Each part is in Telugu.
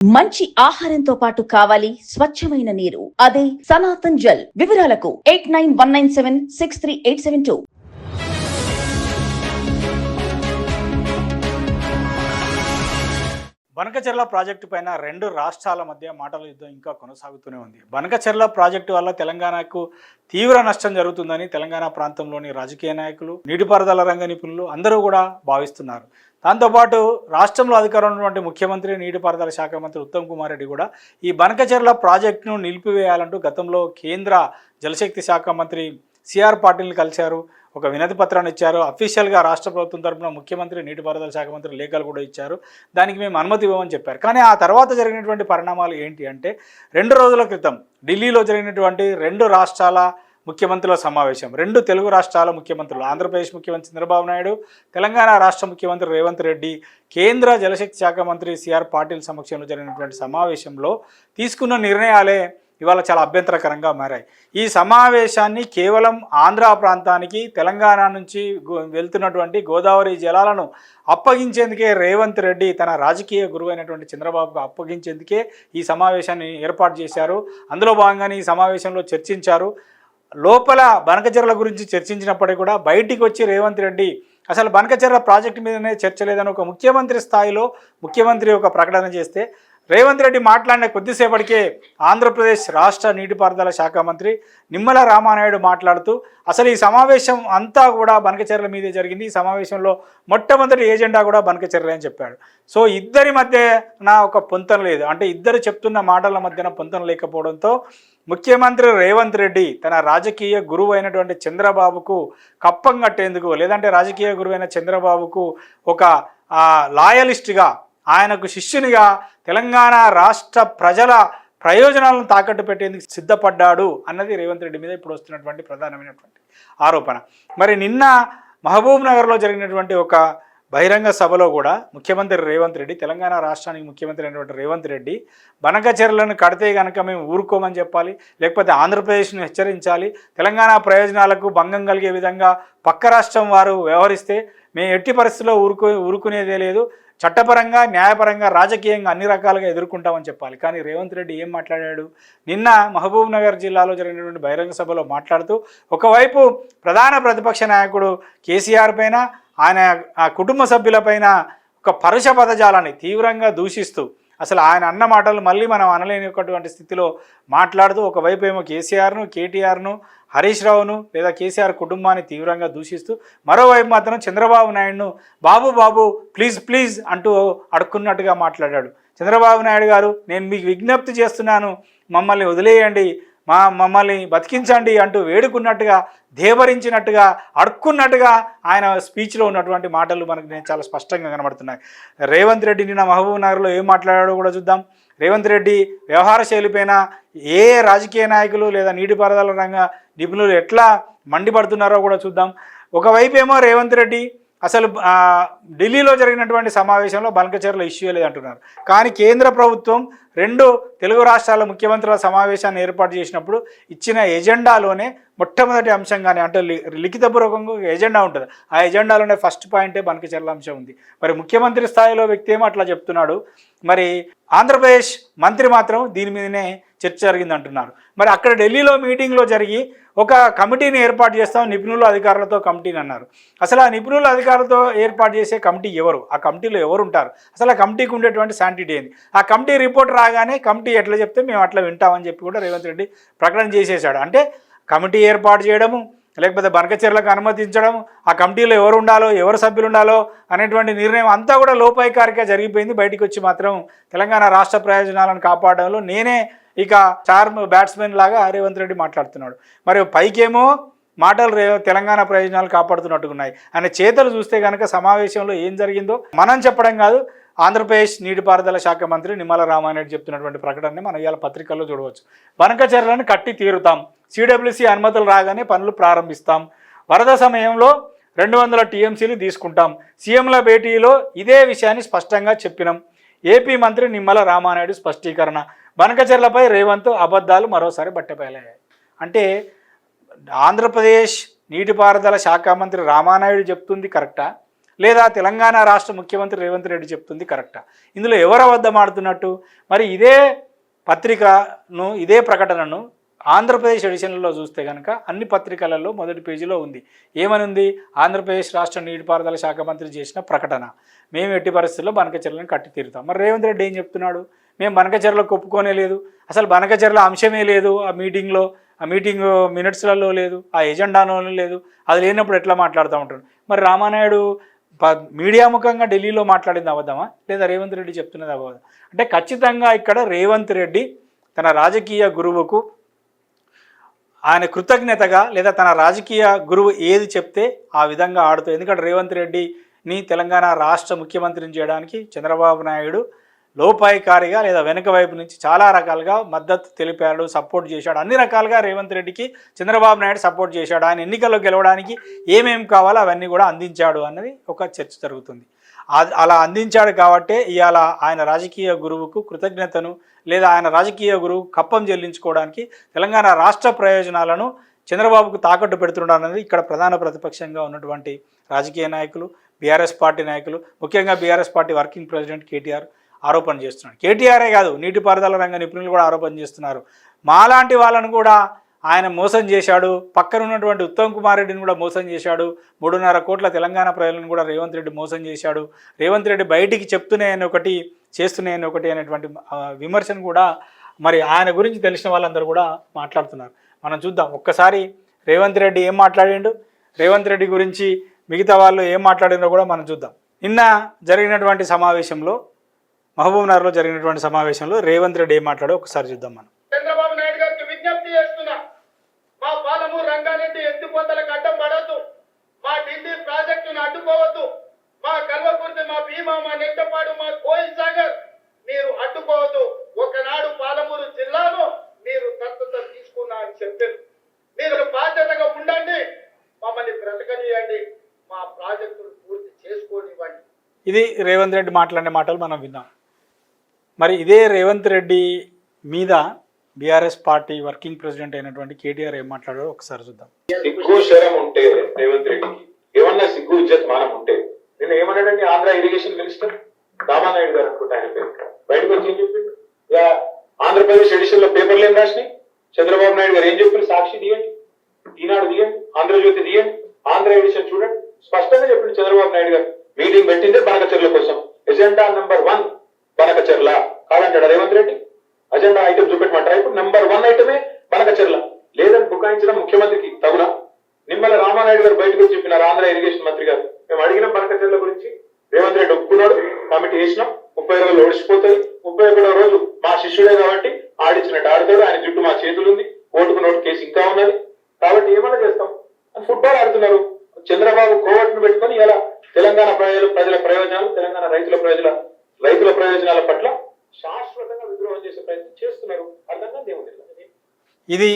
మంచి ఆహారంతో పాటు కావాలి స్వచ్ఛమైన నీరు. అదే సనాతన్ జల్. వివరాలకు 8919763872. బనకచెర్ల ప్రాజెక్టు పైన రెండు రాష్ట్రాల మధ్య మాటల యుద్ధం ఇంకా కొనసాగుతూనే ఉంది. బనకచెర్ల ప్రాజెక్టు వల్ల తెలంగాణకు తీవ్ర నష్టం జరుగుతుందని తెలంగాణ ప్రాంతంలోని రాజకీయ నాయకులు, నీటిపారుదల రంగ నిపుణులు అందరూ కూడా భావిస్తున్నారు. దాంతోపాటు రాష్ట్రంలో అధికారంలో ఉన్నటువంటి ముఖ్యమంత్రి, నీటిపారుదల శాఖ మంత్రి ఉత్తమ్ కుమార్ రెడ్డి కూడా ఈ బనకచెర్ల ప్రాజెక్టును నిలిపివేయాలంటూ గతంలో కేంద్ర జలశక్తి శాఖ మంత్రి సిఆర్ పాటిల్ని కలిశారు. ఒక వినతి పత్రాన్ని ఇచ్చారు. అఫీషియల్గా రాష్ట్ర ప్రభుత్వం తరఫున ముఖ్యమంత్రి, నీటిపారుదల శాఖ మంత్రి లేఖలు కూడా ఇచ్చారు. దానికి మేము అనుమతి ఇవ్వమని చెప్పారు. కానీ ఆ తర్వాత జరిగినటువంటి పరిణామాలు ఏంటి అంటే, 2 రోజుల క్రితం ఢిల్లీలో జరిగినటువంటి 2 రాష్ట్రాల ముఖ్యమంత్రుల సమావేశం. 2 తెలుగు రాష్ట్రాల ముఖ్యమంత్రులు, ఆంధ్రప్రదేశ్ ముఖ్యమంత్రి చంద్రబాబు నాయుడు, తెలంగాణ రాష్ట్ర ముఖ్యమంత్రి రేవంత్ రెడ్డి, కేంద్ర జలశక్తి శాఖ మంత్రి సిఆర్ పాటిల్ సమక్షంలో జరిగినటువంటి సమావేశంలో తీసుకున్న నిర్ణయాలే ఇవాళ చాలా అభ్యంతరకరంగా మారాయి. ఈ సమావేశాన్ని కేవలం ఆంధ్ర ప్రాంతానికి తెలంగాణ నుంచి వెళ్తున్నటువంటి గోదావరి జలాలను అప్పగించేందుకే రేవంత్ రెడ్డి తన రాజకీయ గురువైనటువంటి చంద్రబాబుకు అప్పగించేందుకే ఈ సమావేశాన్ని ఏర్పాటు చేశారు. అందులో భాగంగానే ఈ సమావేశంలో చర్చించారు. లోపల బనకచెర్ల గురించి చర్చించినప్పటికీ కూడా బయటికి వచ్చి రేవంత్ రెడ్డి అసలు బనకచెర్ల ప్రాజెక్టు మీదనే చర్చ లేదని ఒక ముఖ్యమంత్రి స్థాయిలో ముఖ్యమంత్రి ఒక ప్రకటన చేస్తే, రేవంత్ రెడ్డి మాట్లాడిన కొద్దిసేపటికే ఆంధ్రప్రదేశ్ రాష్ట్ర నీటిపారుదల శాఖ మంత్రి నిమ్మల రామానాయుడు మాట్లాడుతూ అసలు ఈ సమావేశం అంతా కూడా బనకచెర్ల మీదే జరిగింది, ఈ సమావేశంలో మొట్టమొదటి ఏజెండా కూడా బనకచెర్ల అని చెప్పాడు. సో ఇద్దరి మధ్య ఒక పొంతన లేదు, అంటే ఇద్దరు చెప్తున్న మాటల మధ్యన పొంతన లేకపోవడంతో ముఖ్యమంత్రి రేవంత్ రెడ్డి తన రాజకీయ గురువు అయినటువంటి చంద్రబాబుకు కప్పం కట్టేందుకు, లేదంటే రాజకీయ గురువైన చంద్రబాబుకు ఒక లాయలిస్ట్గా, ఆయనకు శిష్యునిగా తెలంగాణ రాష్ట్ర ప్రజల ప్రయోజనాలను తాకట్టు పెట్టేందుకు సిద్ధపడ్డాడు అన్నది రేవంత్ రెడ్డి మీద ఇప్పుడు వస్తున్నటువంటి ప్రధానమైనటువంటి ఆరోపణ. మరి నిన్న మహబూబ్ నగర్లో జరిగినటువంటి ఒక బహిరంగ సభలో కూడా ముఖ్యమంత్రి రేవంత్ రెడ్డి, తెలంగాణ రాష్ట్రానికి ముఖ్యమంత్రి అయినటువంటి రేవంత్ రెడ్డి బనకచెర్లను కడితే కనుక మేము ఊరుకోమని చెప్పాలి, లేకపోతే ఆంధ్రప్రదేశ్ను హెచ్చరించాలి, తెలంగాణ ప్రయోజనాలకు భంగం కలిగే విధంగా పక్క రాష్ట్రం వారు వ్యవహరిస్తే మేము ఎట్టి పరిస్థితుల్లో ఊరుకునేదే లేదు, చట్టపరంగా, న్యాయపరంగా, రాజకీయంగా అన్ని రకాలుగా ఎదుర్కొంటామని చెప్పాలి. కానీ రేవంత్ రెడ్డి ఏం మాట్లాడాడు? నిన్న మహబూబ్ నగర్ జిల్లాలో జరిగినటువంటి బహిరంగ సభలో మాట్లాడుతూ ఒకవైపు ప్రధాన ప్రతిపక్ష నాయకుడు కేసీఆర్ పైన, ఆయన ఆ కుటుంబ సభ్యులపైన ఒక పరుష పదజాలాన్ని తీవ్రంగా దూషిస్తూ, అసలు ఆయన అన్న మాటలు మళ్ళీ మనం అనలేనటువంటి స్థితిలో మాట్లాడుతూ ఒకవైపు ఏమో కేసీఆర్ను, కేటీఆర్ను, హరీష్ రావును లేదా కేసీఆర్ కుటుంబాన్ని తీవ్రంగా దూషిస్తూ, మరోవైపు మాత్రం చంద్రబాబు నాయుడును బాబు బాబు ప్లీజ్ ప్లీజ్ అంటూ అడుక్కున్నట్టుగా మాట్లాడాడు. చంద్రబాబు నాయుడు గారు, నేను మీకు విజ్ఞప్తి చేస్తున్నాను, మమ్మల్ని వదిలేయండి, మమ్మల్ని బతికించండి అంటూ వేడుకున్నట్టుగా, దేవరించినట్టుగా, అడుక్కున్నట్టుగా ఆయన స్పీచ్లో ఉన్నటువంటి మాటలు మనకు చాలా స్పష్టంగా కనబడుతున్నాయి. రేవంత్ రెడ్డి నిన్న మహబూబ్ నగర్లో ఏం మాట్లాడాడో కూడా చూద్దాం. రేవంత్ రెడ్డి వ్యవహార శైలిపైన ఏ రాజకీయ నాయకులు లేదా నీటిపారుదల రంగ నిపుణులు ఎట్లా మండిపడుతున్నారో కూడా చూద్దాం. ఒకవైపు ఏమో రేవంత్ రెడ్డి అసలు ఢిల్లీలో జరిగినటువంటి సమావేశంలో బనకచెర్ల ఇష్యూ లేదంటున్నారు. కానీ కేంద్ర ప్రభుత్వం 2 తెలుగు రాష్ట్రాల ముఖ్యమంత్రుల సమావేశాన్ని ఏర్పాటు చేసినప్పుడు ఇచ్చిన ఎజెండాలోనే మొట్టమొదటి అంశంగానే, అంటే లిఖితపూర్వకంగా ఎజెండా ఉంటుంది, ఆ ఎజెండాలోనే ఫస్ట్ పాయింటే బనకచెర్ల అంశం ఉంది. మరి ముఖ్యమంత్రి స్థాయిలో వ్యక్తి ఏమో అట్లా చెప్తున్నాడు, మరి ఆంధ్రప్రదేశ్ మంత్రి మాత్రం దీని మీదనే చర్చ జరిగింది అంటున్నారు. మరి అక్కడ ఢిల్లీలో మీటింగ్లో జరిగి ఒక కమిటీని ఏర్పాటు చేస్తాం, నిపుణుల అధికారులతో కమిటీని అన్నారు. అసలు ఆ నిపుణుల అధికారులతో ఏర్పాటు చేసే కమిటీ ఎవరు? ఆ కమిటీలో ఎవరు ఉంటారు? అసలు ఆ కమిటీకి ఉండేటువంటి శాంటిటీ ఏంది? ఆ కమిటీ రిపోర్ట్ రాగానే కమిటీ ఎట్లా చెప్తే మేము అట్లా వింటామని చెప్పి కూడా రేవంత్ రెడ్డి ప్రకటన చేసేసాడు. అంటే కమిటీ ఏర్పాటు చేయడము, లేకపోతే బనకచెర్లకు అనుమతించడం, ఆ కమిటీలో ఎవరు ఉండాలో, ఎవరు సభ్యులు ఉండాలో అనేటువంటి నిర్ణయం అంతా కూడా లోపాయికారిగా జరిగిపోయింది. బయటికి వచ్చి మాత్రం తెలంగాణ రాష్ట్ర ప్రయోజనాలను కాపాడడంలో నేనే ఇక చార్మ్ బ్యాట్స్మెన్ లాగా రేవంత్ రెడ్డి మాట్లాడుతున్నాడు. మరి పైకేమో మాటలు తెలంగాణ ప్రయోజనాలు కాపాడుతున్నట్టున్నాయి, ఆయన చేతలు చూస్తే కనుక సమావేశంలో ఏం జరిగిందో మనం చెప్పడం కాదు, ఆంధ్రప్రదేశ్ నీటిపారుదల శాఖ మంత్రి నిమ్మల రామానాయుడు చెప్తున్నటువంటి ప్రకటనని మనం ఇవాళ పత్రికల్లో చూడవచ్చు. బనకచెర్లను కట్టి తీరుతాం, సిడబ్ల్యూసీ అనుమతులు రాగానే పనులు ప్రారంభిస్తాం, వరద సమయంలో 200 టీఎంసీలు తీసుకుంటాం, సీఎంల భేటీలో ఇదే విషయాన్ని స్పష్టంగా చెప్పినాం. ఏపీ మంత్రి నిమ్మల రామానాయుడు స్పష్టీకరణ, బనకచెర్లపై రేవంత్ అబద్ధాలు మరోసారి బట్టబయలయ్యాయి. అంటే ఆంధ్రప్రదేశ్ నీటిపారుదల శాఖ మంత్రి రామానాయుడు చెప్తుంది కరెక్టా, లేదా తెలంగాణ రాష్ట్ర ముఖ్యమంత్రి రేవంత్ రెడ్డి చెప్తుంది కరెక్టా? ఇందులో ఎవరు అబద్ధం ఆడుతున్నట్టు? మరి ఇదే పత్రికను, ఇదే ప్రకటనను ఆంధ్రప్రదేశ్ ఎడిషన్లలో చూస్తే కనుక అన్ని పత్రికలలో మొదటి పేజీలో ఉంది. ఏమని ఉంది? ఆంధ్రప్రదేశ్ రాష్ట్ర నీటిపారుదల శాఖ మంత్రి చేసిన ప్రకటన, మేము ఎట్టి పరిస్థితుల్లో బనకచెర్లను కట్టి తీరుతాం. మరి రేవంత్ రెడ్డి ఏం చెప్తున్నాడు? మేము బనకచెర్లకు ఒప్పుకోనే లేదు, అసలు బనకచెర్ల అంశమే లేదు ఆ మీటింగ్లో, ఆ మీటింగ్ మినిట్స్లలో లేదు, ఆ ఎజెండాలో లేదు. అది లేనప్పుడు ఎట్లా మాట్లాడుతూ ఉంటాడు? మరి రామానాయుడు మీడియా ముఖంగా ఢిల్లీలో మాట్లాడింది అబద్ధమా, లేదా రేవంత్ రెడ్డి చెప్తున్నది అబద్ధం? అంటే ఖచ్చితంగా ఇక్కడ రేవంత్ రెడ్డి తన రాజకీయ గురువుకు ఆయన కృతజ్ఞతగా, లేదా తన రాజకీయ గురువు ఏది చెప్తే ఆ విధంగా ఆడుతూ, ఎందుకంటే రేవంత్ రెడ్డిని తెలంగాణ రాష్ట్ర ముఖ్యమంత్రిని చేయడానికి చంద్రబాబు నాయుడు లోపాయికారిగా లేదా వెనుక వైపు నుంచి చాలా రకాలుగా మద్దతు తెలిపాడు, సపోర్ట్ చేశాడు. అన్ని రకాలుగా రేవంత్ రెడ్డికి చంద్రబాబు నాయుడు సపోర్ట్ చేశాడు. ఆయన ఎన్నికల్లో గెలవడానికి ఏమేమి కావాలో అవన్నీ కూడా అందించాడు అన్నది ఒక చర్చ జరుగుతుంది. అలా అందించాడు కాబట్టే ఇవాళ ఆయన రాజకీయ గురువుకు కృతజ్ఞతను, లేదా ఆయన రాజకీయ గురువు కప్పం చెల్లించుకోవడానికి తెలంగాణ రాష్ట్ర ప్రయోజనాలను చంద్రబాబుకు తాకట్టు పెడుతున్నాడన్నది ఇక్కడ ప్రధాన ప్రతిపక్షంగా ఉన్నటువంటి రాజకీయ నాయకులు, బీఆర్ఎస్ పార్టీ నాయకులు, ముఖ్యంగా BRS party working president KTR ఆరోపణ చేస్తున్నాడు. కేటీఆర్ఏ కాదు, నీటిపారుదల రంగ నిపుణులు కూడా ఆరోపణ చేస్తున్నారు. మాలాంటి వాళ్ళను కూడా ఆయన మోసం చేశాడు, పక్కన ఉన్నటువంటి ఉత్తమ్ కుమార్ రెడ్డిని కూడా మోసం చేశాడు, 3.5 కోట్ల తెలంగాణ ప్రజలను కూడా రేవంత్ రెడ్డి మోసం చేశాడు, రేవంత్ రెడ్డి బయటికి చెప్తున్నాయని ఒకటి చేస్తున్నాయని ఒకటి అనేటువంటి విమర్శను కూడా మరి ఆయన గురించి తెలిసిన వాళ్ళందరూ కూడా మాట్లాడుతున్నారు. మనం చూద్దాం ఒక్కసారి రేవంత్ రెడ్డి ఏం మాట్లాడిండు, రేవంత్ రెడ్డి గురించి మిగతా వాళ్ళు ఏం మాట్లాడినో కూడా మనం చూద్దాం. నిన్న జరిగినటువంటి సమావేశంలో, మహబూబ్నగర్లో జరిగినటువంటి సమావేశంలో రేవంత్ రెడ్డి ఏం మాట్లాడో ఒకసారి చూద్దాం. మనం చంద్రబాబు నాయుడు గారికి విజ్ఞప్తి చేస్తున్నా, మా పాలమూరు రంగారెడ్డి ఎత్తిపోతలకు అడ్డం పడవద్దు, మా ఢిల్లీ ప్రాజెక్టును అడ్డుకోవద్దు, మా కల్వకుర్తి, మా భీమా, మా నెట్టపాడు, మా కోయిల్ సాగర్ మీరు అడ్డుకోవద్దు. ఒకనాడు పాలమూరు జిల్లాను మీరు దత్తత తీసుకున్నా అని చెప్పారు. మీరు బాధ్యతగా ఉండండి, మమ్మల్ని బ్రతకనియండి, మా ప్రాజెక్టును పూర్తి చేసుకోనివ్వండి. ఇది రేవంత్ రెడ్డి మాట్లాడిన మాటలు మనం విన్నాం. మరి ఇదే రేవంత్ రెడ్డి మీద బీఆర్ఎస్ పార్టీ వర్కింగ్ ప్రెసిడెంట్ అయినటువంటి కేటీఆర్ ఏం మాట్లాడారో ఒకసారి చూద్దాం. సిగ్గు శరం ఉంటే రేవంత్ రెడ్డికి ఏమన్నా సిగ్గు ఇజ్జత్ మానం ఉంటే, నేను ఏమన్నాడండి ఆంధ్ర ఇరిగేషన్ మినిస్టర్ రామానాయుడు గారు అనుకుంటా ఆయన పేరు, బయటకు వచ్చి ఏం చెప్పిండు? ఆంధ్రప్రదేశ్ ఎడిషన్ లో పేపర్లు ఏం రాసినాయి? చంద్రబాబు నాయుడు గారు ఏం చెప్పారు? సాక్షి తీయండి, ఈనాడు తీయండి, ఆంధ్రజ్యోతి తీయండి, ఆంధ్ర ఎడిషన్ చూడండి, స్పష్టంగా చెప్పిండు చంద్రబాబు నాయుడు గారు. మీటింగ్ పెట్టిందే బనకచెర్ల కోసం, ఎజెండా నెంబర్ 1 బనకచెర్ల కాదంటాడా రేవంత్ రెడ్డి? అజెండా ఐటమ్ చూపెట్టమంటారా? ఇప్పుడు నెంబర్ 1 ఐటమే బనకచెర్ల. లేదని బుకాయించడం ముఖ్యమంత్రికి తగునా? నిమ్మల రామానాయుడు గారు బయటకు వచ్చి చెప్పినారు, ఆంధ్ర ఇరిగేషన్ మంత్రి గారు, మేము అడిగిన బనకచెర్ల గురించి రేవంత్ రెడ్డి ఒప్పుకున్నాడు, కమిటీ వేసినాం, 30 రోజులు ఓడిచిపోతుంది, 31వ రోజు మా శిష్యుడే కాబట్టి ఆడిచ్చినట్టు ఆడుతాడు, ఆయన జుట్టు మా చేతులుంది, ఓటుకు నోటు కేసు ఇంకా ఉన్నది, కాబట్టి ఏమన్నా చేస్తాం అని ఫుట్బాల్ ఆడుతున్నారు. చంద్రబాబు కోవట్ను పెట్టుకొని ఇలా తెలంగాణ ప్రజల ప్రయోజనాలు, తెలంగాణ రైతుల ప్రయోజనాల పట్ల శాశ్వతంగా విద్రోహం చేసే ప్రయత్నం చేస్తున్నారు. అర్థంగా దేవుడి ఇది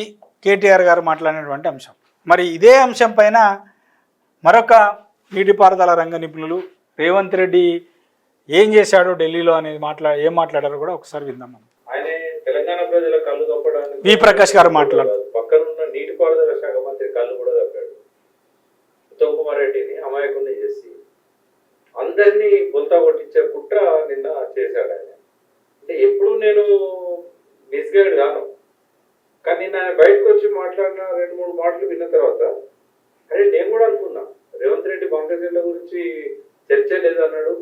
కేటీఆర్ గారు మాట్లాడినటువంటి అంశం. మరి ఇదే అంశం పైన మరొక నీటిపారుదల రంగ నిపుణులు రేవంత్ రెడ్డి ఏం చేశాడో ఢిల్లీలో అనేది ఏం మాట్లాడారో కూడా ఒకసారి విందాం. ఆయన తెలంగాణ ప్రజల కళ్ళు తప్పడానికి వి ప్రకాష్ గారు మాట్లాడారు. పక్కనున్న నీటిపారుదల శాఖ మంత్రి కళ్ళు కూడా తప్పాడు. ఉత్తమ్ కుమార్ రెడ్డిని అమాయకుల్ని చేసి అందరినీ బొంతా కొట్టించే కుట్ర నిన్న చేశాడు ఆయన. అంటే ఎప్పుడు నేను మిస్గైడ్ గాను, కానీ నిన్న ఆయన బయటకు వచ్చి మాట్లాడిన 2-3 మాటలు విన్న తర్వాత అరే నేను కూడా అనుకున్నా, రేవంత్ రెడ్డి బంకచెర్ల గురించి చర్చ లేదన్నాడు,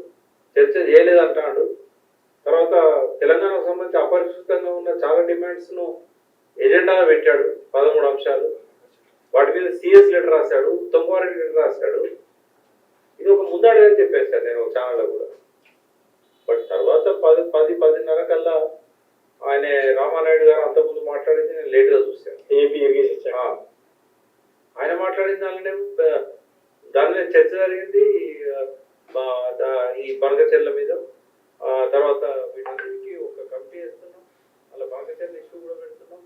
చర్చ చేయలేదంటాడు. తర్వాత తెలంగాణకు సంబంధించి అపరిష్కృతంగా ఉన్న చాలా డిమాండ్స్ ను ఎజెండాలో పెట్టాడు, 13 అంశాలు. వాటి మీద సిఎస్ లెటర్ రాశాడు, ఉత్తమ్ కుమార్ రెడ్డి లెటర్ రాశాడు. ఇది ఒక ముందాడని చెప్పేశాను నేను ఛానల్లో కూడా. బట్ తర్వాత 10-10:30 కల్లా ఆయన రామానాయుడు గారు అంతకుముందు మాట్లాడింది నేను లేట్గా చూశాను. ఆయన మాట్లాడిన దాని మీద చర్చ జరిగింది, ఈ బనకచెర్ల మీద. తర్వాత వీటన్నిటికీ ఒక కమిటీ వేస్తున్నాం, అలా బనకచెర్ల ఇష్యూ కూడా పెడుతున్నాం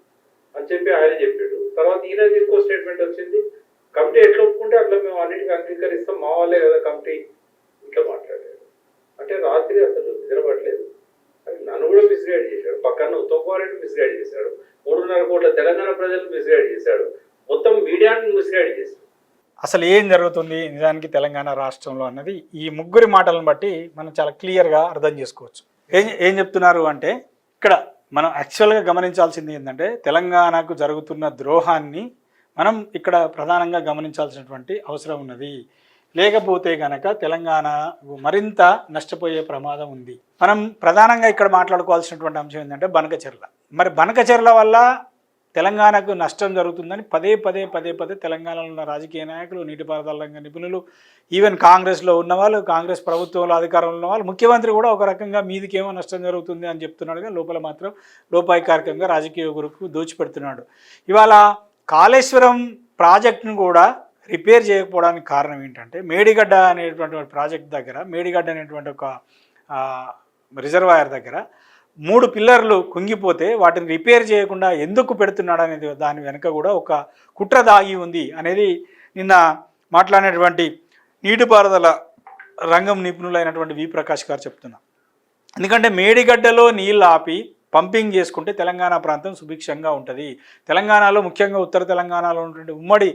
అని చెప్పి ఆయన చెప్పాడు. తర్వాత ఈయన ఇంకో స్టేట్మెంట్ వచ్చింది, కమిటీ ఎట్లా ఒప్పుకుంటే అట్లా మేము అన్నిటికీ అంగీకరిస్తాం, మా వాళ్ళే కదా కమిటీ, ఇట్లా మాట్లాడాడు. అంటే రాత్రి అసలు నిద్రపట్టలేదు. అది నన్ను కూడా మిస్గైడ్ చేశాడు, పక్కన ఉత్తమ్ కుమార్ రెడ్డి మిస్గైడ్ చేశాడు, 3.5 కోట్ల తెలంగాణ ప్రజలు మిస్గైడ్ చేశాడు, మొత్తం మీడియాని మిస్గైడ్ చేశాడు. అసలు ఏం జరుగుతుంది నిజానికి తెలంగాణ రాష్ట్రంలో అన్నది ఈ ముగ్గురి మాటలను బట్టి మనం చాలా క్లియర్గా అర్థం చేసుకోవచ్చు. ఏం చెప్తున్నారు అంటే ఇక్కడ మనం యాక్చువల్గా గమనించాల్సింది ఏంటంటే తెలంగాణకు జరుగుతున్న ద్రోహాన్ని మనం ఇక్కడ ప్రధానంగా గమనించాల్సినటువంటి అవసరం ఉన్నది. లేకపోతే కనుక తెలంగాణ మరింత నష్టపోయే ప్రమాదం ఉంది. మనం ప్రధానంగా ఇక్కడ మాట్లాడుకోవాల్సినటువంటి అంశం ఏంటంటే బనకచెర్ల. మరి బనకచెర్ల వల్ల తెలంగాణకు నష్టం జరుగుతుందని పదే పదే తెలంగాణలో ఉన్న రాజకీయ నాయకులు, నీటిపారుదల రంగ నిపుణులు, ఈవెన్ కాంగ్రెస్లో ఉన్నవాళ్ళు, కాంగ్రెస్ ప్రభుత్వంలో అధికారంలో ఉన్న వాళ్ళు, ముఖ్యమంత్రి కూడా ఒక రకంగా మీదికేమో నష్టం జరుగుతుంది అని చెప్తున్నాడుగా లోపల మాత్రం లోపాయికారికంగా రాజకీయ గురుకు దోచిపెడుతున్నాడు. ఇవాళ కాళేశ్వరం ప్రాజెక్టును కూడా రిపేర్ చేయకపోవడానికి కారణం ఏంటంటే మేడిగడ్డ అనేటువంటి ప్రాజెక్ట్ దగ్గర, మేడిగడ్డ అనేటువంటి ఒక రిజర్వాయర్ దగ్గర 3 పిల్లర్లు కుంగిపోతే వాటిని రిపేర్ చేయకుండా ఎందుకు పెడుతున్నాడు అనేది దాని వెనుక కూడా ఒక కుట్ర దాగి ఉంది అనేది నిన్న మాట్లాడినటువంటి నీటిపారుదల రంగం నిపుణులైనటువంటి వి ప్రకాష్ గారు చెప్తున్నారు. ఎందుకంటే మేడిగడ్డలో నీళ్ళు ఆపి పంపింగ్ చేసుకుంటే తెలంగాణ ప్రాంతం సుభిక్షంగా ఉంటుంది. తెలంగాణలో ముఖ్యంగా ఉత్తర తెలంగాణలో ఉన్నటువంటి ఉమ్మడి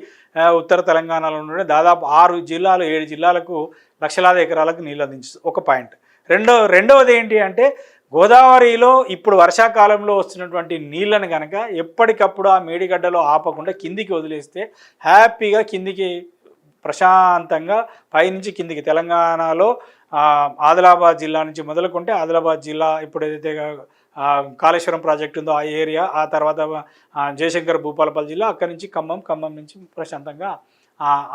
ఉత్తర తెలంగాణలో ఉన్నటువంటి దాదాపు 6 జిల్లాలు 7 జిల్లాలకు లక్షలాది ఎకరాలకు నీళ్ళు అందించు ఒక పాయింట్. రెండవది ఏంటి అంటే గోదావరిలో ఇప్పుడు వర్షాకాలంలో వస్తున్నటువంటి నీళ్ళని కనుక ఎప్పటికప్పుడు ఆ మేడిగడ్డలో ఆపకుండా కిందికి వదిలేస్తే హ్యాపీగా కిందికి ప్రశాంతంగా పైనుంచి కిందికి తెలంగాణలో ఆదిలాబాద్ జిల్లా నుంచి మొదలుకుంటే ఆదిలాబాద్ జిల్లా ఇప్పుడు ఏదైతే కాళేశ్వరం ప్రాజెక్ట్ ఉందో ఆ ఏరియా, ఆ తర్వాత జయశంకర్ భూపాలపల్లి జిల్లా, అక్కడి నుంచి ఖమ్మం నుంచి ప్రశాంతంగా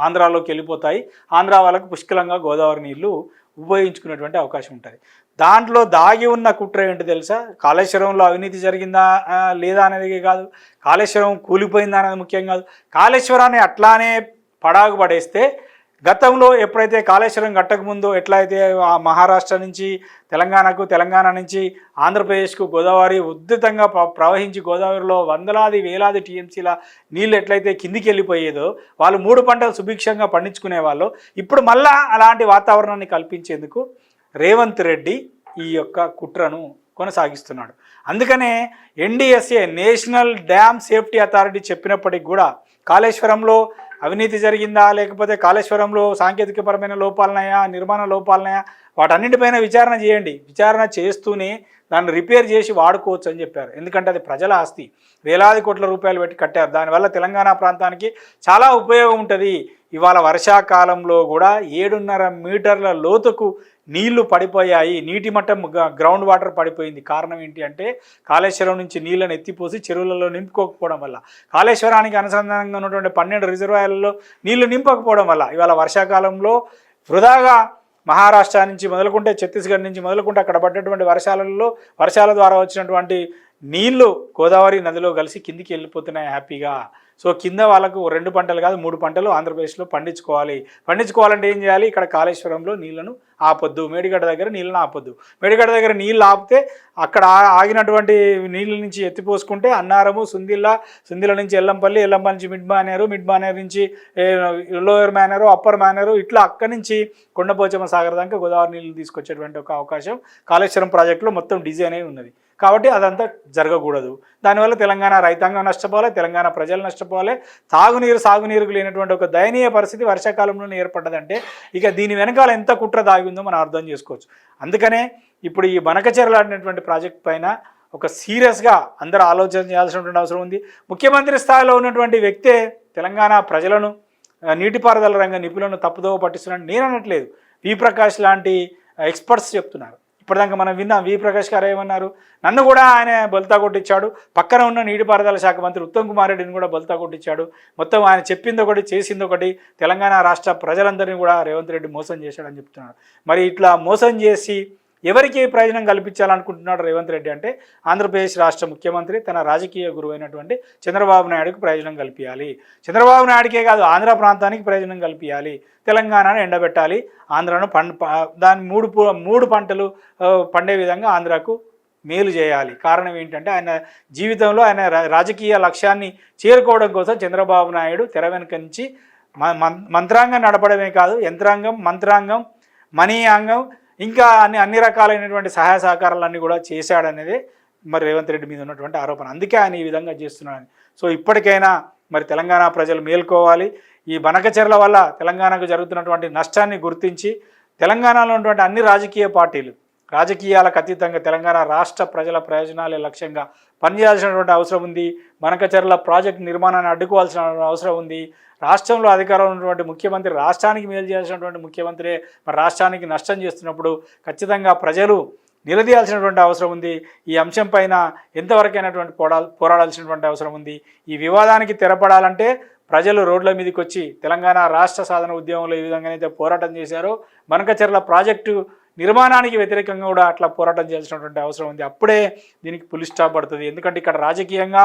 ఆంధ్రాలోకి వెళ్ళిపోతాయి. ఆంధ్ర వాళ్ళకు పుష్కలంగా గోదావరి నీళ్లు ఉపయోగించుకునేటువంటి అవకాశం ఉంటుంది. దాంట్లో దాగి ఉన్న కుట్ర ఏంటి తెలుసా? కాళేశ్వరంలో అవినీతి జరిగిందా లేదా అనేది కాదు, కాళేశ్వరం కూలిపోయిందా అనేది ముఖ్యం కాదు. కాళేశ్వరాన్ని అట్లానే పడాగు పడేస్తే గతంలో ఎప్పుడైతే కాళేశ్వరం కట్టకముందో ఎట్లయితే మహారాష్ట్ర నుంచి తెలంగాణకు, తెలంగాణ నుంచి ఆంధ్రప్రదేశ్కు గోదావరి ఉధృతంగా ప్రవహించి గోదావరిలో వందలాది వేలాది టీఎంసీల నీళ్ళు ఎట్లయితే కిందికి వెళ్ళిపోయేదో వాళ్ళు 3 పంటలు సుభిక్షంగా పండించుకునే వాళ్ళు, ఇప్పుడు మళ్ళా అలాంటి వాతావరణాన్ని కల్పించేందుకు రేవంత్ రెడ్డి ఈ యొక్క కుట్రను కొనసాగిస్తున్నాడు. అందుకనే NDSA national dam safety authority చెప్పినప్పటికి కూడా కాళేశ్వరంలో అవినీతి జరిగిందా, లేకపోతే కాళేశ్వరంలో సాంకేతికపరమైన లోపాలున్నాయా, నిర్మాణ లోపాలున్నాయా, వాటన్నింటిపైన విచారణ చేయండి. విచారణ చేస్తూనే దాన్ని రిపేర్ చేసి వాడుకోవచ్చు అని చెప్పారు. ఎందుకంటే అది ప్రజల ఆస్తి, వేలాది కోట్ల రూపాయలు పెట్టి కట్టారు. దానివల్ల తెలంగాణ ప్రాంతానికి చాలా ఉపయోగం ఉంటుంది. ఇవాళ వర్షాకాలంలో కూడా 7.5 మీటర్ల లోతుకు నీళ్లు పడిపోయాయి. నీటి మట్టం గ్రౌండ్ వాటర్ పడిపోయింది. కారణం ఏంటి అంటే కాళేశ్వరం నుంచి నీళ్ళను ఎత్తిపోసి చెరువులలో నింపుకోకపోవడం వల్ల, కాళేశ్వరానికి అనుసంధానంగా ఉన్నటువంటి 12 రిజర్వాయర్లలో నీళ్లు నింపకపోవడం వల్ల ఇవాళ వర్షాకాలంలో వృధాగా మహారాష్ట్ర నుంచి మొదలుకుంటే, ఛత్తీస్గఢ్ నుంచి మొదలుకుంటే అక్కడ పడ్డటువంటి వర్షాల ద్వారా వచ్చినటువంటి నీళ్లు గోదావరి నదిలో కలిసి కిందికి వెళ్ళిపోతున్నాయి హ్యాపీగా. సో కింద వాళ్ళకు 2 పంటలు కాదు 3 పంటలు ఆంధ్రప్రదేశ్లో పండించుకోవాలంటే ఏం చేయాలి? ఇక్కడ కాళేశ్వరంలో నీళ్లను ఆపొద్దు, మేడిగడ్డ దగ్గర నీళ్ళను ఆపొద్దు. మేడిగడ్డ దగ్గర నీళ్ళు ఆపితే అక్కడ ఆగినటువంటి నీళ్ళ నుంచి ఎత్తిపోసుకుంటే అన్నారము, సుందిల నుంచి ఎల్లంపల్లి నుంచి మిడ్ మానేరు నుంచి లోయర్ మానేరు, అప్పర్ మానేరు, ఇట్లా అక్కడి నుంచి కొండపోచమ్మ సాగర్ దాకా గోదావరి నీళ్ళు తీసుకొచ్చేటువంటి ఒక అవకాశం కాళేశ్వరం ప్రాజెక్టులో మొత్తం డిజైన్ అయి ఉన్నది. కాబట్టి అదంతా జరగకూడదు. దానివల్ల తెలంగాణ రైతాంగం నష్టపోవాలి, తెలంగాణ ప్రజలు నష్టపోవాలి. సాగునీరుకు లేనటువంటి ఒక దయనీయ పరిస్థితి వర్షాకాలంలోనే ఏర్పడ్డదంటే ఇక దీని వెనకాల ఎంత కుట్ర దాగి ఉందో మనం అర్థం చేసుకోవచ్చు. అందుకనే ఇప్పుడు ఈ బనకచెర్ల అనేటువంటి ప్రాజెక్ట్ పైన ఒక సీరియస్గా అందరూ ఆలోచన చేయాల్సినటువంటి అవసరం ఉంది. ముఖ్యమంత్రి స్థాయిలో ఉన్నటువంటి వ్యక్తే తెలంగాణ ప్రజలను, నీటిపారుదల రంగ నిపుణులను తప్పుదోవ పట్టిస్తున్నాడు. నేను అనట్లేదు, వి ప్రకాష్ లాంటి ఎక్స్పర్ట్స్ చెప్తున్నారు. ఇప్పటిదాకా మనం విన్నాం వి ప్రకాష్ గారు ఏమన్నారు, నన్ను కూడా ఆయన బొల్తా కొట్టించాడు, పక్కన ఉన్న నీటిపారుదల శాఖ మంత్రి ఉత్తమ్ కుమార్ రెడ్డిని కూడా బొల్తా కొట్టించాడు. మొత్తం ఆయన చెప్పింది ఒకటి చేసింది ఒకటి, తెలంగాణ రాష్ట్ర ప్రజలందరినీ కూడా రేవంత్ రెడ్డి మోసం చేశాడని చెప్తున్నాడు. మరి ఇట్లా మోసం చేసి ఎవరికి ప్రయోజనం కల్పించాలనుకుంటున్నాడు రేవంత్ రెడ్డి అంటే ఆంధ్రప్రదేశ్ రాష్ట్ర ముఖ్యమంత్రి తన రాజకీయ గురువు అయినటువంటి చంద్రబాబు నాయుడుకు ప్రయోజనం కల్పించాలి. చంద్రబాబు నాయుడికే కాదు ఆంధ్ర ప్రాంతానికి ప్రయోజనం కల్పించాలి. తెలంగాణను ఎండబెట్టాలి, ఆంధ్రాను దాని మూడు పంటలు పండే విధంగా ఆంధ్రాకు మేలు చేయాలి. కారణం ఏంటంటే ఆయన జీవితంలో ఆయన రాజకీయ లక్ష్యాన్ని చేరుకోవడం కోసం చంద్రబాబు నాయుడు తెర వెనుక నుంచి మంత్రాంగం నడపడమే కాదు, యంత్రాంగం, మంత్రాంగం, మనీ అంగం, ఇంకా అన్ని రకాలైనటువంటి సహాయ సహకారాలన్నీ కూడా చేశాడనేది మరి రేవంత్ రెడ్డి మీద ఉన్నటువంటి ఆరోపణ. అందుకే ఆయన ఈ విధంగా చేస్తున్నాడని. సో ఇప్పటికైనా మరి తెలంగాణ ప్రజలు మేల్కోవాలి. ఈ బనకచెర్ల వల్ల తెలంగాణకు జరుగుతున్నటువంటి నష్టాన్ని గుర్తించి తెలంగాణలో ఉన్నటువంటి అన్ని రాజకీయ పార్టీలు రాజకీయాలకు అతీతంగా తెలంగాణ రాష్ట్ర ప్రజల ప్రయోజనాలే లక్ష్యంగా పనిచేయాల్సినటువంటి అవసరం ఉంది. బనకచెర్ల ప్రాజెక్టు నిర్మాణాన్ని అడ్డుకోవాల్సిన అవసరం ఉంది. రాష్ట్రంలో అధికారంలో ఉన్నటువంటి ముఖ్యమంత్రి రాష్ట్రానికి మేలు చేయాల్సినటువంటి ముఖ్యమంత్రి మరి రాష్ట్రానికి నష్టం చేస్తున్నప్పుడు ఖచ్చితంగా ప్రజలు నిలదీయాల్సినటువంటి అవసరం ఉంది. ఈ అంశం పైన ఎంతవరకైనటువంటి పోరాడాల్సినటువంటి అవసరం ఉంది. ఈ వివాదానికి తెరపడాలంటే ప్రజలు రోడ్ల మీదకి వచ్చి తెలంగాణ రాష్ట్ర సాధన ఉద్యమంలో ఈ విధంగానైతే పోరాటం చేశారో బనకచెర్ల ప్రాజెక్టు నిర్మాణానికి వ్యతిరేకంగా కూడా అట్లా పోరాటం చేయాల్సినటువంటి అవసరం ఉంది. అప్పుడే దీనికి పులి స్టాప్ పడుతుంది. ఎందుకంటే ఇక్కడ రాజకీయంగా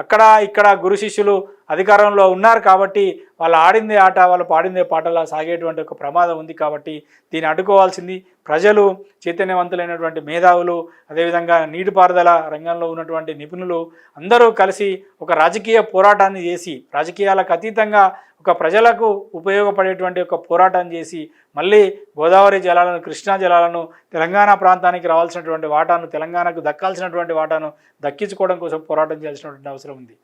అక్కడ ఇక్కడ గురు శిష్యులు అధికారంలో ఉన్నారు కాబట్టి వాళ్ళు ఆడిందే ఆట వాళ్ళు పాడిందే పాటలా సాగేటువంటి ఒక ప్రమాదం ఉంది. కాబట్టి దీన్ని అడ్డుకోవాల్సింది ప్రజలు, చైతన్యవంతులైనటువంటి మేధావులు, అదేవిధంగా నీటిపారుదల రంగంలో ఉన్నటువంటి నిపుణులు అందరూ కలిసి ఒక రాజకీయ పోరాటాన్ని చేసి రాజకీయాలకు అతీతంగా ఒక ప్రజలకు ఉపయోగపడేటువంటి ఒక పోరాటం చేసి మళ్ళీ గోదావరి జలాలను, కృష్ణా జలాలను, తెలంగాణ ప్రాంతానికి రావాల్సినటువంటి వాటాను, తెలంగాణకు దక్కాల్సినటువంటి వాటాను దక్కించుకోవడం కోసం పోరాటం చేయాల్సినటువంటి అవసరం ఉంది.